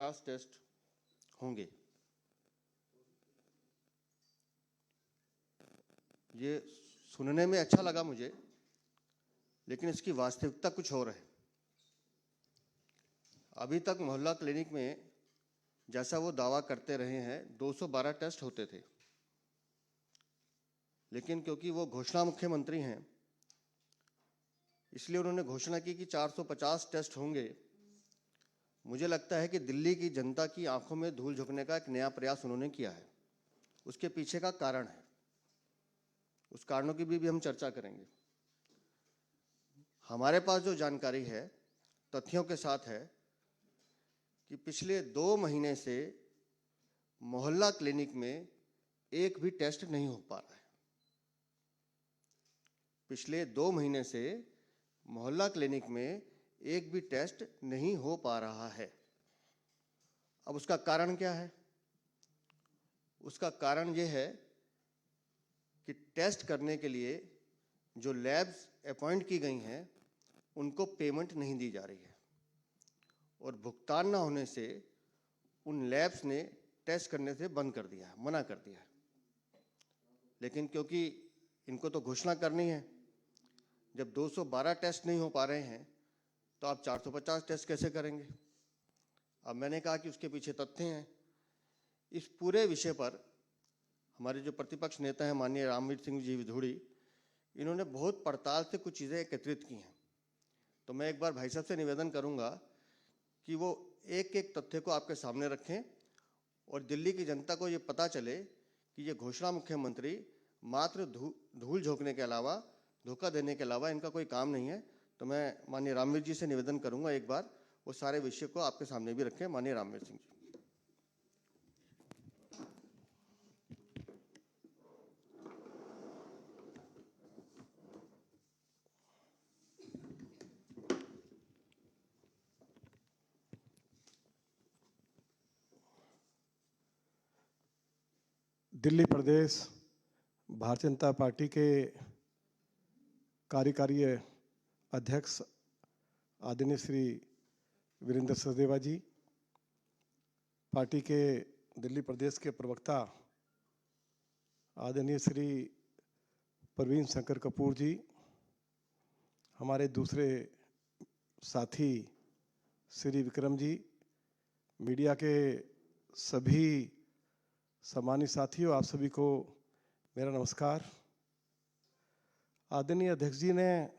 50 test होंगे। ये सुनने में अच्छा लगा मुझे, लेकिन इसकी वास्तविकता कुछ और है। अभी तक मोहल्ला क्लिनिक में जैसा वो दावा करते रहे हैं 212 टेस्ट होते थे, लेकिन क्योंकि वो घोषणा मुख्यमंत्री हैं, इसलिए उन्होंने घोषणा की कि 450 टेस्ट होंगे। मुझे लगता है कि दिल्ली की जनता की आंखों में धूल झोंकने का एक नया प्रयास उन्होंने किया है। उसके पीछे का कारण है, उस कारणों की भी हम चर्चा करेंगे। हमारे पास जो जानकारी है तथ्यों के साथ है कि पिछले 2 महीने से मोहल्ला क्लिनिक में एक भी टेस्ट नहीं हो पा रहा है। पिछले 2 महीने से मोहल्ला क्लिनिक में एक भी टेस्ट नहीं हो पा रहा है। अब उसका कारण क्या है? उसका कारण यह है कि टेस्ट करने के लिए जो लैब्स अपॉइंट की गई हैं उनको पेमेंट नहीं दी जा रही है, और भुगतान ना होने से उन लैब्स ने टेस्ट करने से बंद कर दिया है, मना कर दिया है। लेकिन क्योंकि इनको तो घोषणा करनी है, जब 212 टेस्ट नहीं हो पा रहे हैं तो आप 450 टेस्ट कैसे करेंगे? अब मैंने कहा कि उसके पीछे तथ्य हैं। इस पूरे विषय पर हमारे जो प्रतिपक्ष नेता हैं माननीय रामवीर सिंह जी विधूड़ी, इन्होंने बहुत पड़ताल से कुछ चीज़ें एकत्रित की हैं। तो मैं एक बार भाई साहब से निवेदन करूंगा कि वो एक एक तथ्य को आपके सामने रखें और दिल्ली की जनता को ये पता चले कि ये घोषणा मुख्यमंत्री मात्र धूल झोंकने के अलावा, धोखा देने के अलावा इनका कोई काम नहीं है। तो मैं माननीय रामवीर जी से निवेदन करूंगा एक बार वो सारे विषय को आपके सामने भी रखें। माननीय रामवीर सिंह जी। दिल्ली प्रदेश भारतीय जनता पार्टी के कार्यकारी अध्यक्ष आदरणीय श्री वीरेंद्र सचदेवा जी, पार्टी के दिल्ली प्रदेश के प्रवक्ता आदरणीय श्री प्रवीण शंकर कपूर जी, हमारे दूसरे साथी श्री विक्रम जी, मीडिया के सभी सम्मानित साथियों, आप सभी को मेरा नमस्कार। आदरणीय अध्यक्ष जी ने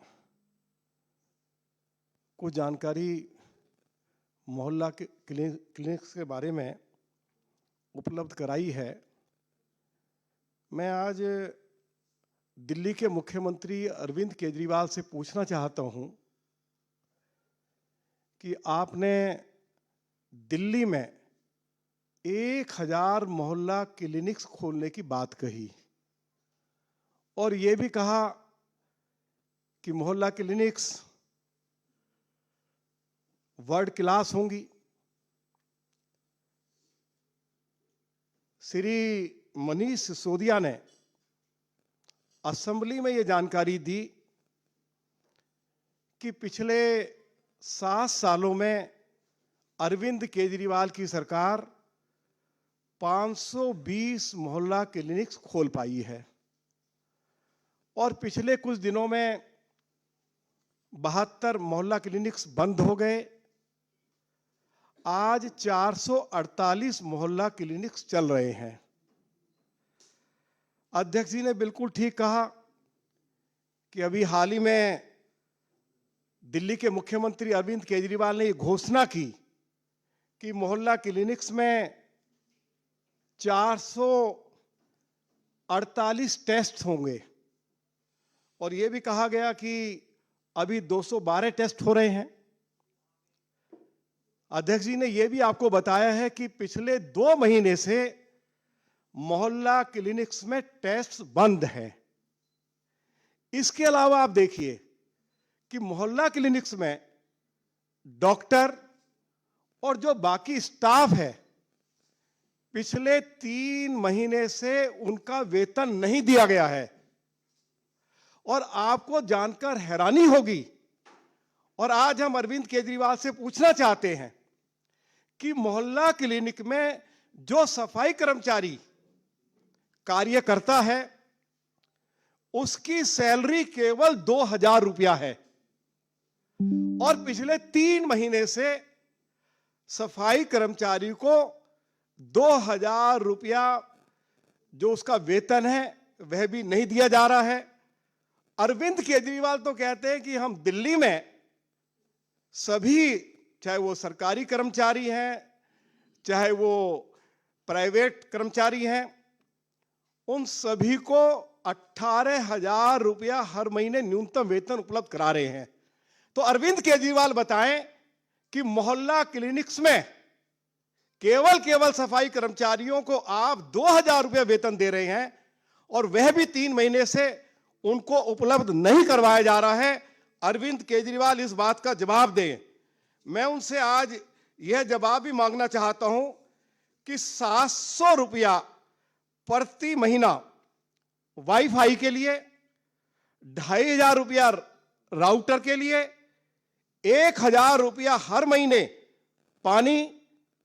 कुछ जानकारी मोहल्ला के क्लिनिक्स के बारे में उपलब्ध कराई है। मैं आज दिल्ली के मुख्यमंत्री अरविंद केजरीवाल से पूछना चाहता हूं कि आपने दिल्ली में 1000 मोहल्ला क्लिनिक्स खोलने की बात कही और ये भी कहा कि मोहल्ला क्लिनिक्स वर्ल्ड क्लास होंगी। श्री मनीष सिसोदिया ने असेंबली में ये जानकारी दी कि पिछले 7 सालों में अरविंद केजरीवाल की सरकार 520 मोहल्ला क्लिनिक्स खोल पाई है और पिछले कुछ दिनों में 72 मोहल्ला क्लिनिक्स बंद हो गए। आज 448 मोहल्ला क्लिनिक्स चल रहे हैं। अध्यक्ष जी ने बिल्कुल ठीक कहा कि अभी हाल ही में दिल्ली के मुख्यमंत्री अरविंद केजरीवाल ने ये घोषणा की कि मोहल्ला क्लिनिक्स में 448 टेस्ट होंगे और यह भी कहा गया कि अभी 212 टेस्ट हो रहे हैं। अध्यक्ष जी ने यह भी आपको बताया है कि पिछले 2 महीने से मोहल्ला क्लिनिक्स में टेस्ट बंद हैं। इसके अलावा आप देखिए कि मोहल्ला क्लिनिक्स में डॉक्टर और जो बाकी स्टाफ है पिछले 3 महीने से उनका वेतन नहीं दिया गया है। और आपको जानकर हैरानी होगी और आज हम अरविंद केजरीवाल से पूछना चाहते हैं कि मोहल्ला क्लिनिक में जो सफाई कर्मचारी कार्य करता है उसकी सैलरी केवल 2,000 रुपया है और पिछले 3 महीने से सफाई कर्मचारी को 2,000 रुपया जो उसका वेतन है वह भी नहीं दिया जा रहा है। अरविंद केजरीवाल तो कहते हैं कि हम दिल्ली में सभी, चाहे वो सरकारी कर्मचारी हैं चाहे वो प्राइवेट कर्मचारी हैं, उन सभी को 18,000 रुपया हर महीने न्यूनतम वेतन उपलब्ध करा रहे हैं। तो अरविंद केजरीवाल बताएं कि मोहल्ला क्लिनिक्स में केवल सफाई कर्मचारियों को आप 2,000 रुपया वेतन दे रहे हैं और वह भी 3 महीने से उनको उपलब्ध नहीं करवाया जा रहा है। अरविंद केजरीवाल इस बात का जवाब दें। मैं उनसे आज यह जवाब भी मांगना चाहता हूं कि 700 रुपया प्रति महीना वाईफाई के लिए, 2,500 रुपया राउटर के लिए, 1,000 रुपया हर महीने पानी,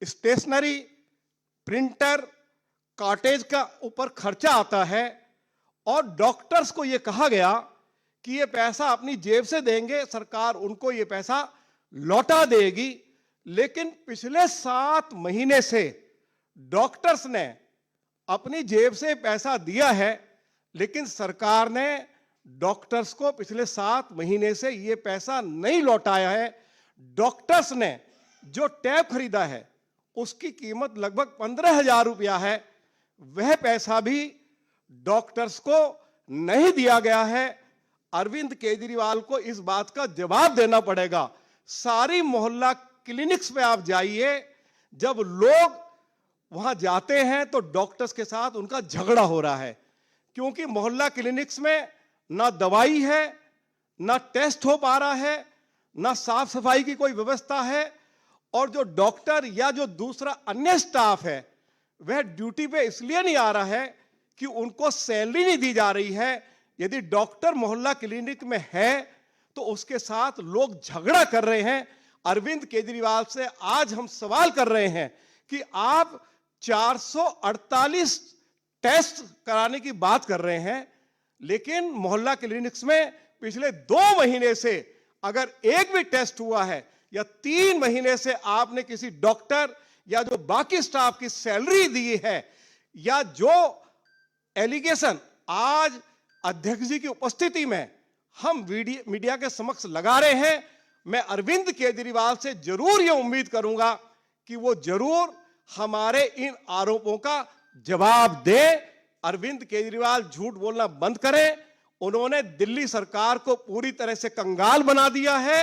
स्टेशनरी, प्रिंटर, कॉटेज का ऊपर खर्चा आता है और डॉक्टर्स को यह कहा गया कि यह पैसा अपनी जेब से देंगे, सरकार उनको यह पैसा लौटा देगी। लेकिन पिछले 7 महीने से डॉक्टर्स ने अपनी जेब से पैसा दिया है, लेकिन सरकार ने डॉक्टर्स को पिछले 7 महीने से यह पैसा नहीं लौटाया है। डॉक्टर्स ने जो टैब खरीदा है उसकी कीमत लगभग 15,000 रुपया है, वह पैसा भी डॉक्टर्स को नहीं दिया गया है। अरविंद केजरीवाल को इस बात का जवाब देना पड़ेगा। सारी मोहल्ला क्लिनिक्स में आप जाइए, जब लोग वहां जाते हैं तो डॉक्टर्स के साथ उनका झगड़ा हो रहा है, क्योंकि मोहल्ला क्लिनिक्स में ना दवाई है, ना टेस्ट हो पा रहा है, ना साफ सफाई की कोई व्यवस्था है और जो डॉक्टर या जो दूसरा अन्य स्टाफ है वह ड्यूटी पे इसलिए नहीं आ रहा है कि उनको सैलरी नहीं दी जा रही है। यदि डॉक्टर मोहल्ला क्लिनिक में है तो उसके साथ लोग झगड़ा कर रहे हैं। अरविंद केजरीवाल से आज हम सवाल कर रहे हैं कि आप 448 टेस्ट कराने की बात कर रहे हैं, लेकिन मोहल्ला क्लिनिक्स में पिछले 2 महीने से अगर एक भी टेस्ट हुआ है या 3 महीने से आपने किसी डॉक्टर या जो बाकी स्टाफ की सैलरी दी है, या जो एलिगेशन आज अध्यक्ष जी की उपस्थिति में हम मीडिया के समक्ष लगा रहे हैं, मैं अरविंद केजरीवाल से जरूर यह उम्मीद करूंगा कि वो जरूर हमारे इन आरोपों का जवाब दे। अरविंद केजरीवाल झूठ बोलना बंद करें। उन्होंने दिल्ली सरकार को पूरी तरह से कंगाल बना दिया है।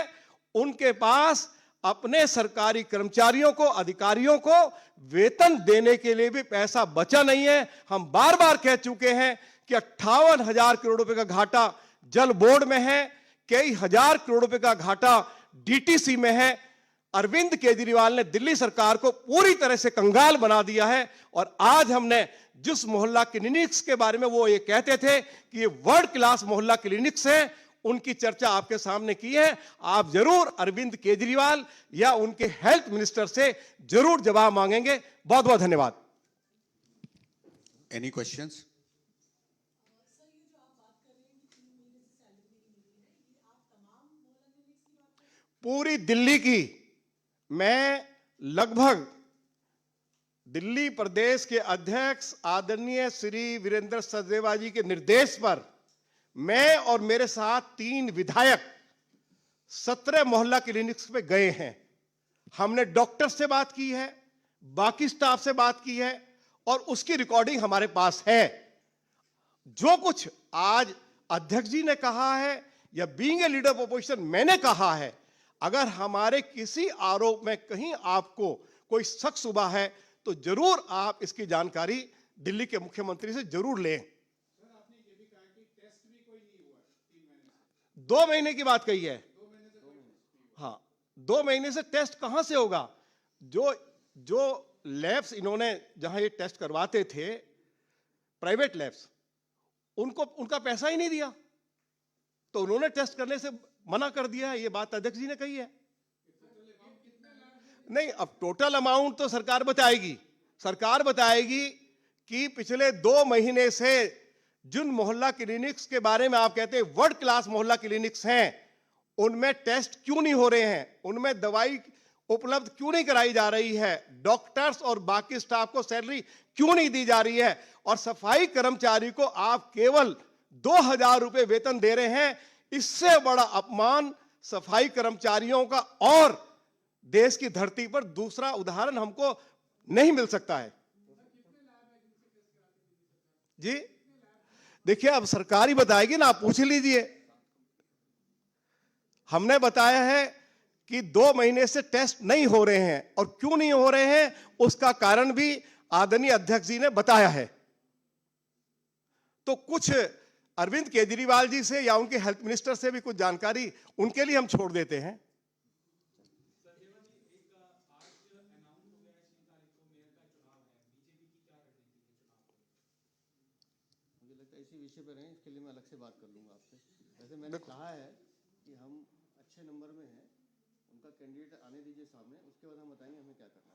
उनके पास अपने सरकारी कर्मचारियों को, अधिकारियों को वेतन देने के लिए भी पैसा बचा नहीं है। हम बार बार कह चुके हैं कि 58,000 करोड़ रुपए का घाटा जल बोर्ड में है, कई हजार करोड़ रुपए का घाटा डीटीसी में है। अरविंद केजरीवाल ने दिल्ली सरकार को पूरी तरह से कंगाल बना दिया है। और आज हमने जिस मोहल्ला क्लिनिक्स के बारे में वो ये कहते थे कि ये वर्ल्ड क्लास मोहल्ला क्लिनिक्स है, उनकी चर्चा आपके सामने की है। आप जरूर अरविंद केजरीवाल या उनके हेल्थ मिनिस्टर से जरूर जवाब मांगेंगे। बहुत बहुत धन्यवाद। Any questions? पूरी दिल्ली की, मैं लगभग दिल्ली प्रदेश के अध्यक्ष आदरणीय श्री वीरेंद्र सचदेवा जी के निर्देश पर मैं और मेरे साथ 3 विधायक 17 मोहल्ला क्लिनिक्स में गए हैं। हमने डॉक्टर से बात की है, बाकी स्टाफ से बात की है और उसकी रिकॉर्डिंग हमारे पास है। जो कुछ आज अध्यक्ष जी ने कहा है या being a leader of opposition मैंने कहा है, अगर हमारे किसी आरोप में कहीं आपको कोई शक शुबा है तो जरूर आप इसकी जानकारी दिल्ली के मुख्यमंत्री से जरूर लें। 2 महीने की बात कही है। हाँ, 2 महीने से टेस्ट कहां से होगा? जो लैब्स इन्होंने जहां ये टेस्ट करवाते थे, प्राइवेट लैब्स, उनको उनका पैसा ही नहीं दिया, तो उन्होंने टेस्ट करने से मना कर दिया है। ये बात अध्यक्ष जी ने कही है। नहीं, अब टोटल अमाउंट तो सरकार बताएगी। सरकार बताएगी कि पिछले 2 महीने से जिन मोहल्ला क्लिनिक्स के बारे में आप कहते हैं वर्ल्ड क्लास मोहल्ला क्लिनिक्स हैं, उनमें टेस्ट क्यों नहीं हो रहे हैं, उनमें दवाई उपलब्ध क्यों नहीं कराई जा रही है, डॉक्टर्स और बाकी स्टाफ को सैलरी क्यों नहीं दी जा रही है, और सफाई कर्मचारी को आप केवल 2,000 रुपए वेतन दे रहे हैं। इससे बड़ा अपमान सफाई कर्मचारियों का और देश की धरती पर दूसरा उदाहरण हमको नहीं मिल सकता है। जी देखिए, अब सरकार ही बताएगी ना, आप पूछ लीजिए। हमने बताया है कि 2 महीने से टेस्ट नहीं हो रहे हैं, और क्यों नहीं हो रहे हैं उसका कारण भी आदरणीय अध्यक्ष जी ने बताया है। तो कुछ अरविंद केजरीवाल जी से या उनके हेल्थ मिनिस्टर से भी कुछ जानकारी उनके लिए हम छोड़ देते हैं। मुझे लगता है इसी विषय पर हैं, इसके लिए मैं अलग से बात कर लूंगा आपसे। वैसे मैंने कहा है कि हम अच्छे नंबर में हैं, उनका कैंडिडेट आने दीजिए सामने, उसके बाद हम बताएंगे हमें क्या करना है।